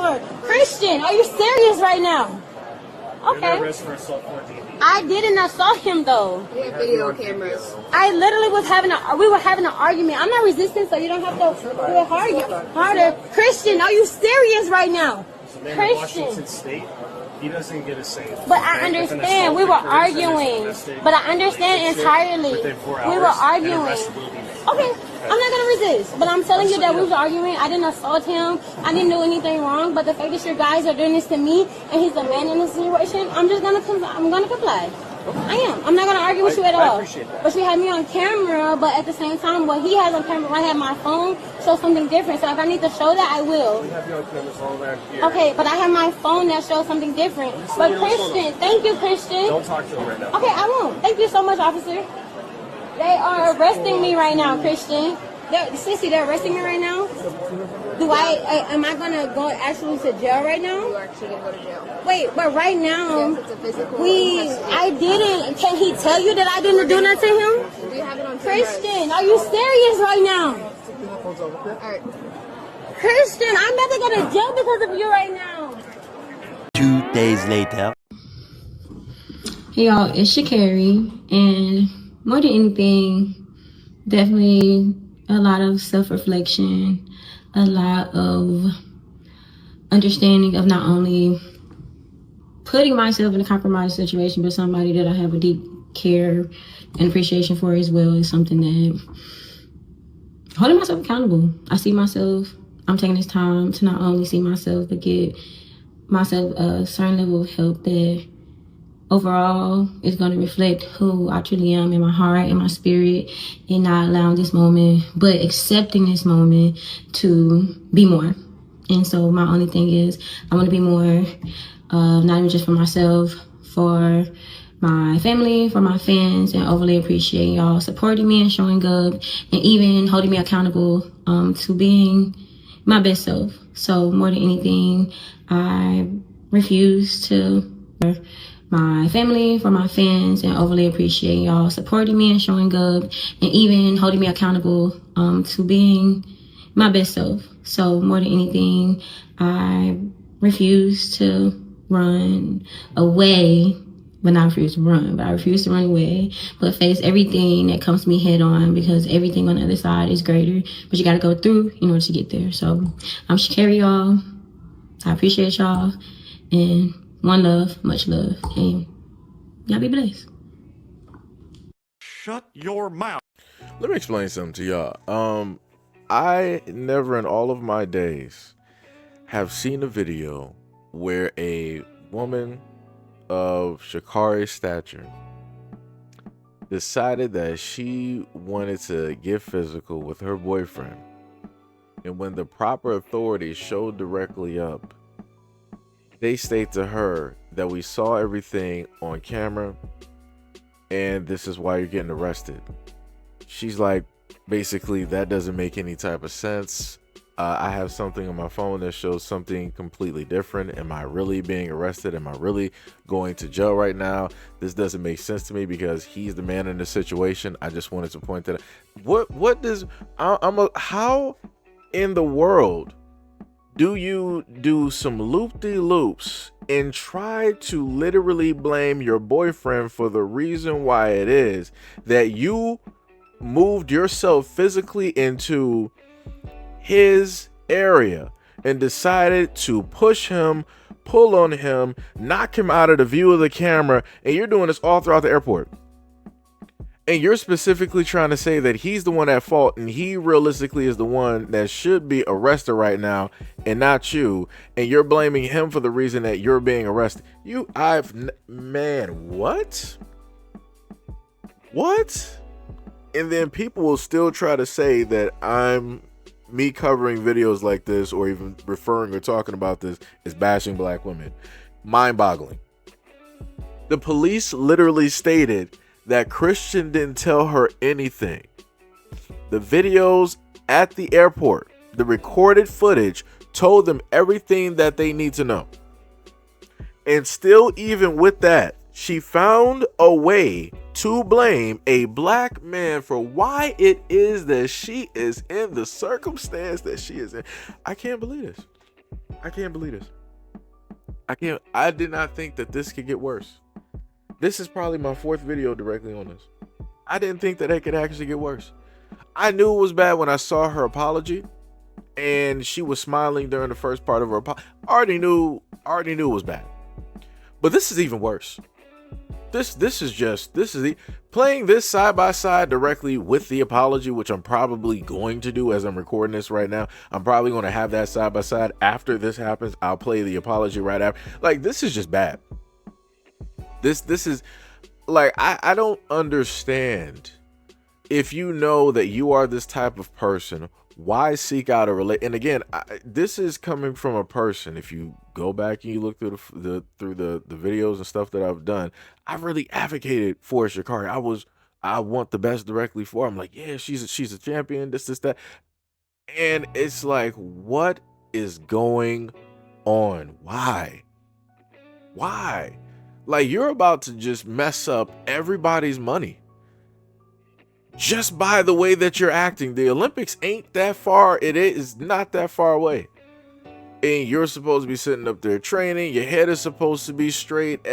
for? Christian, are you serious right now? Okay. I didn't assault him though. We have video cameras. I literally we were having an argument. I'm not resisting, so you don't have to do it harder. Christian, are you serious right now? Christian. Washington State, he doesn't get a say. But I understand. We were arguing. But I understand entirely. We were arguing. Okay. I'm not going to resist, but I'm telling you that we were arguing. I didn't assault him. I didn't do anything wrong, but the fact that you guys are doing this to me and he's a man in this situation, I'm going to comply. I am. I'm not going to argue with you at all. But you have me on camera, but at the same time, what he has on camera, I have my phone, shows something different. So if I need to show that, I will. We have you on camera all around here. Okay, but I have my phone that shows something different. But Christian, thank you, Christian. Don't talk to him right now. Okay, I won't. Thank you so much, officer. They are arresting me right now, Christian. Sissy, they're arresting me right now. Am I gonna go actually to jail right now? You're actually gonna go to jail. Wait, but right now, yes, it's a physical I didn't. Can he tell you that I didn't do nothing to him? We have it on Christian, are you serious right now? Alright. Christian, I'm about to go to jail because of you right now. 2 days later. Hey y'all, it's Sha'Carri, and more than anything, definitely a lot of self-reflection, a lot of understanding of not only putting myself in a compromised situation, but somebody that I have a deep care and appreciation for as well is something that holding myself accountable. I see myself, I'm taking this time to not only see myself, but get myself a certain level of help that overall is going to reflect who I truly am in my heart, in my spirit, and not allowing this moment, but accepting this moment to be more. And so my only thing is I want to be more, not even just for myself, for my family, for my fans, and overly appreciate y'all supporting me and showing up and even holding me accountable to being my best self. So more than anything, I refuse to my family, for my fans, and overly appreciate y'all supporting me and showing up and even holding me accountable to being my best self. So more than anything, I refuse to run away, but not refuse to run, but I refuse to run away, but face everything that comes to me head on, because everything on the other side is greater, but you got to go through in order to get there. So I'm Sha'Carri, y'all. I appreciate y'all, and one love, much love, and y'all be blessed. Shut your mouth. Let me explain something to y'all. I never in all of my days have seen a video where a woman of Sha'Carri's stature decided that she wanted to get physical with her boyfriend, and when the proper authorities showed directly up, they state to her that we saw everything on camera and this is why you're getting arrested. She's like, basically, that doesn't make any type of sense. I have something on my phone that shows something completely different. Am I really being arrested? Am I really going to jail right now? This doesn't make sense to me because he's the man in the situation. I just wanted to point that out. What does how in the world do you do some loop-de-loops and try to literally blame your boyfriend for the reason why it is that you moved yourself physically into his area and decided to push him, pull on him, knock him out of the view of the camera, and you're doing this all throughout the airport? And you're specifically trying to say that he's the one at fault and he realistically is the one that should be arrested right now and not you. And you're blaming him for the reason that you're being arrested. Man, what? What? And then people will still try to say that me covering videos like this or even referring or talking about this is bashing black women. Mind-boggling. The police literally stated that Christian didn't tell her anything. The videos at the airport, the recorded footage, told them everything that they need to know. And still, even with that, she found a way to blame a black man for why it is that she is in the circumstance that she is in. I can't believe this. I can't believe this. I did not think that this could get worse. This is probably my 4th video directly on this. I didn't think that it could actually get worse. I knew it was bad when I saw her apology and she was smiling during the first part of her apology. I already knew it was bad. But this is even worse. This is playing this side by side directly with the apology, which I'm probably going to do as I'm recording this right now. I'm probably going to have that side by side. After this happens, I'll play the apology right after. Like, this is just bad. This is like, I don't understand. If you know that you are this type of person, why seek out a relate? And again, this is coming from a person. If you go back and you look through the videos and stuff that I've done, I've really advocated for Sha'Carri. I want the best directly for her. I'm like, yeah, she's a champion, this, that. And it's like, what is going on? Why? Like, you're about to just mess up everybody's money just by the way that you're acting. The Olympics ain't that far. It is not that far away. And you're supposed to be sitting up there training. Your head is supposed to be straight.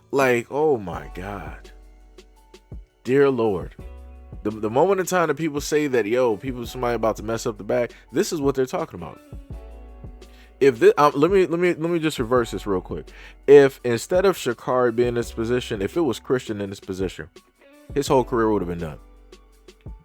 Like, oh my God. Dear Lord. The moment in time that people say that, somebody about to mess up the bag, this is what they're talking about. If this, let me just reverse this real quick. If instead of Sha'Carri being in this position, if it was Christian in this position, his whole career would have been done.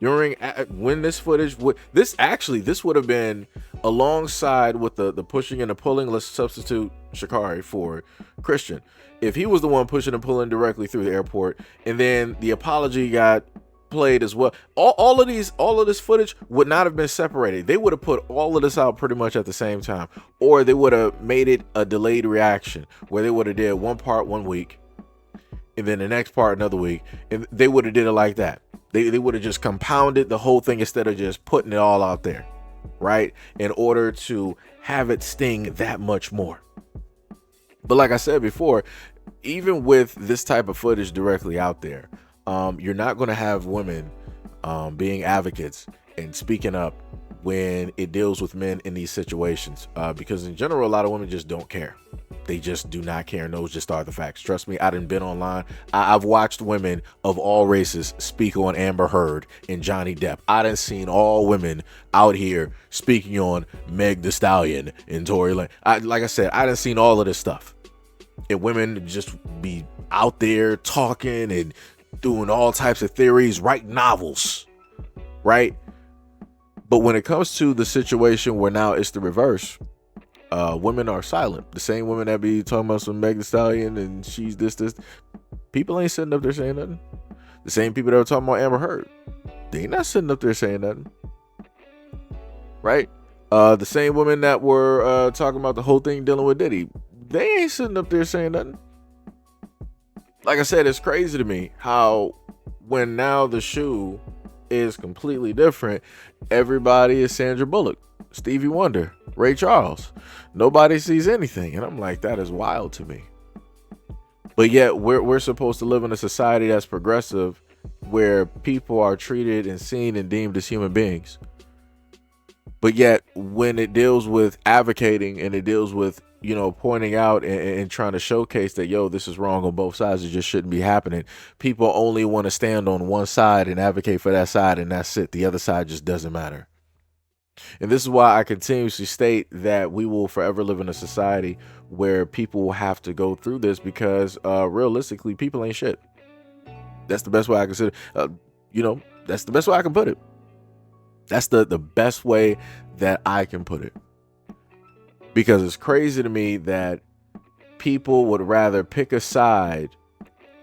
When this footage this would have been alongside with the pushing and the pulling. Let's substitute Sha'Carri for Christian. If he was the one pushing and pulling directly through the airport, and then the apology got played as well, all of this footage would not have been separated. They would have put all of this out pretty much at the same time, or they would have made it a delayed reaction where they would have did one part 1 week and then the next part another week, and they would have did it like that. They would have just compounded the whole thing instead of just putting it all out there, right, in order to have it sting that much more. But like I said before, even with this type of footage directly out there, you're not going to have women being advocates and speaking up when it deals with men in these situations, because in general, a lot of women just don't care. They just do not care, and those just are the facts. Trust me, I done been online. I've watched women of all races speak on Amber Heard and Johnny Depp. I done seen all women out here speaking on Meg Thee Stallion and Tory Lane. Like I said, I done seen all of this stuff. And women just be out there talking and doing all types of theories, write novels, right? But when it comes to the situation where now it's the reverse, women are silent. The same women that be talking about some Meg Thee Stallion and she's this, people ain't sitting up there saying nothing. The same people that were talking about Amber Heard, they ain't not sitting up there saying nothing, right? The same women that were talking about the whole thing dealing with Diddy, they ain't sitting up there saying nothing. Like I said, it's crazy to me how when now the shoe is completely different, everybody is Sandra Bullock, Stevie Wonder, Ray Charles. Nobody sees anything. And I'm like, that is wild to me. But yet we're supposed to live in a society that's progressive, where people are treated and seen and deemed as human beings. But yet when it deals with advocating and it deals with, pointing out and trying to showcase that, this is wrong on both sides, it just shouldn't be happening, people only want to stand on one side and advocate for that side, and that's it. The other side just doesn't matter. And this is why I continuously state that we will forever live in a society where people will have to go through this, because realistically, people ain't shit. That's the best way I consider. That's the best way I can put it. That's the best way that I can put it. Because it's crazy to me that people would rather pick a side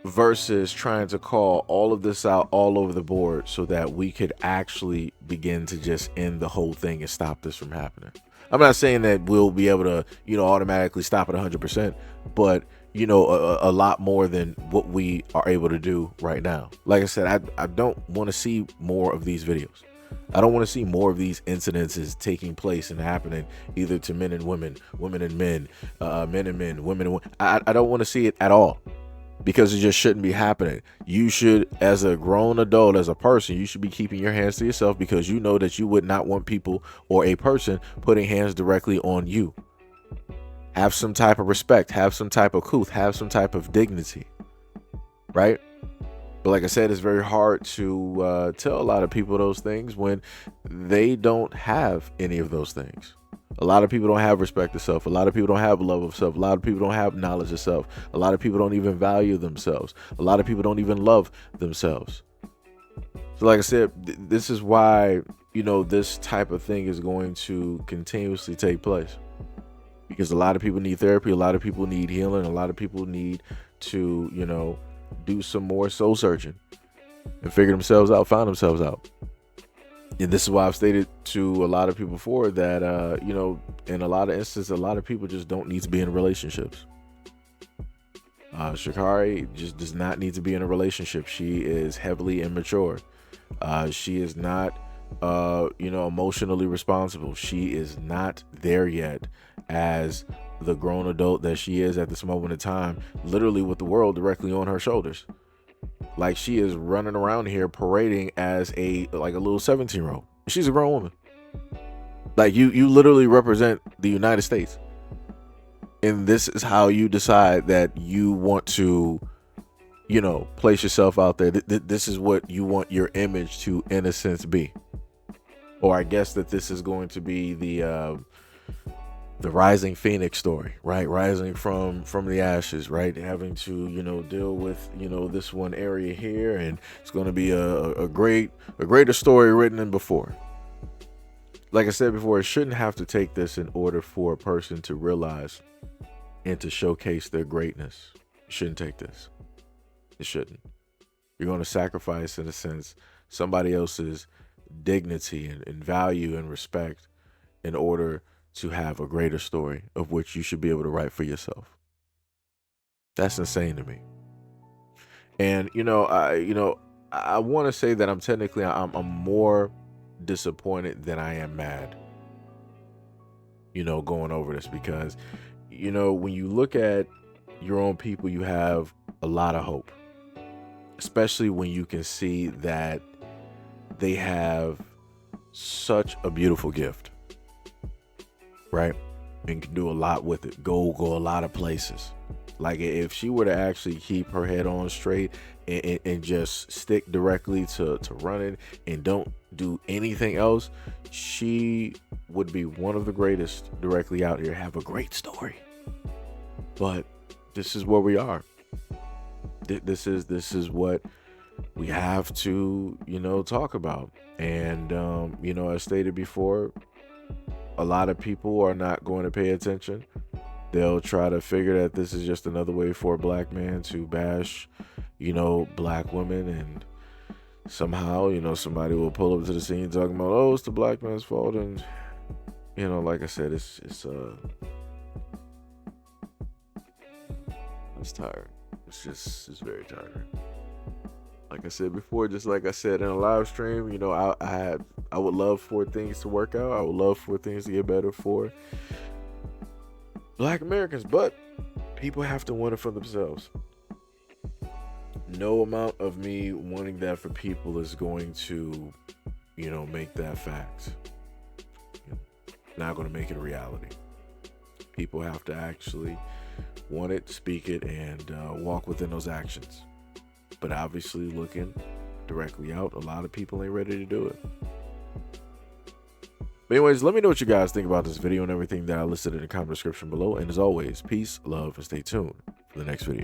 versus trying to call all of this out all over the board so that we could actually begin to just end the whole thing and stop this from happening. I'm not saying that we'll be able to, automatically stop it 100%, but, a lot more than what we are able to do right now. Like I said, I don't want to see more of these videos. I don't want to see more of these incidences taking place and happening either to men and women, women and men, men and men, women and women. I don't want to see it at all, because it just shouldn't be happening. You should, as a grown adult, as a person, you should be keeping your hands to yourself, because you know that you would not want people or a person putting hands directly on you. Have some type of respect, have some type of couth, have some type of dignity, right? But like I said, it's very hard to tell a lot of people those things when they don't have any of those things. A lot of people don't have respect of self. A lot of people don't have love of self. A lot of people don't have knowledge of self. A lot of people don't even value themselves. A lot of people don't even love themselves. So like I said, this is why, this type of thing is going to continuously take place. Because a lot of people need therapy. A lot of people need healing. A lot of people need to, do some more soul searching and figure themselves out, find themselves out. And this is why I've stated to a lot of people before that, in a lot of instances, a lot of people just don't need to be in relationships. Sha'Carri just does not need to be in a relationship. She is heavily immature. She is not, emotionally responsible. She is not there yet as the grown adult that she is at this moment in time, literally with the world directly on her shoulders. Like, she is running around here parading as a little 17-year-old. She's a grown woman. Like, you literally represent the United States. And this is how you decide that you want to, place yourself out there. This is what you want your image to, in a sense, be. Or I guess that this is going to be the rising phoenix story, right? Rising from the ashes, right? Having to, deal with, this one area here, and it's going to be a greater story written than before. Like I said before, it shouldn't have to take this in order for a person to realize and to showcase their greatness. It shouldn't take this. It shouldn't. You're going to sacrifice, in a sense, somebody else's dignity and value and respect in order to have a greater story of which you should be able to write for yourself. That's insane to me. And I want to say that I'm more disappointed than I am mad, going over this, because when you look at your own people, you have a lot of hope, especially when you can see that they have such a beautiful gift, right? And can do a lot with it. Go a lot of places. Like, if she were to actually keep her head on straight and just stick directly to running and don't do anything else, she would be one of the greatest directly out here. Have a great story. But this is where we are. This is what we have to, talk about. And, as stated before, a lot of people are not going to pay attention. They'll try to figure that this is just another way for a black man to bash, black women. And somehow, somebody will pull up to the scene talking about, oh, it's the black man's fault. And, like I said, it's tired. It's very tiring. Like I said before, just like I said in a live stream, I would love for things to work out. I would love for things to get better for Black Americans, but people have to want it for themselves. No amount of me wanting that for people is going to, make that fact. Not going to make it a reality. People have to actually want it, speak it, and walk within those actions. But obviously, looking directly out, a lot of people ain't ready to do it. But anyways, let me know what you guys think about this video and everything that I listed in the comment description below. And as always, peace, love, and stay tuned for the next video.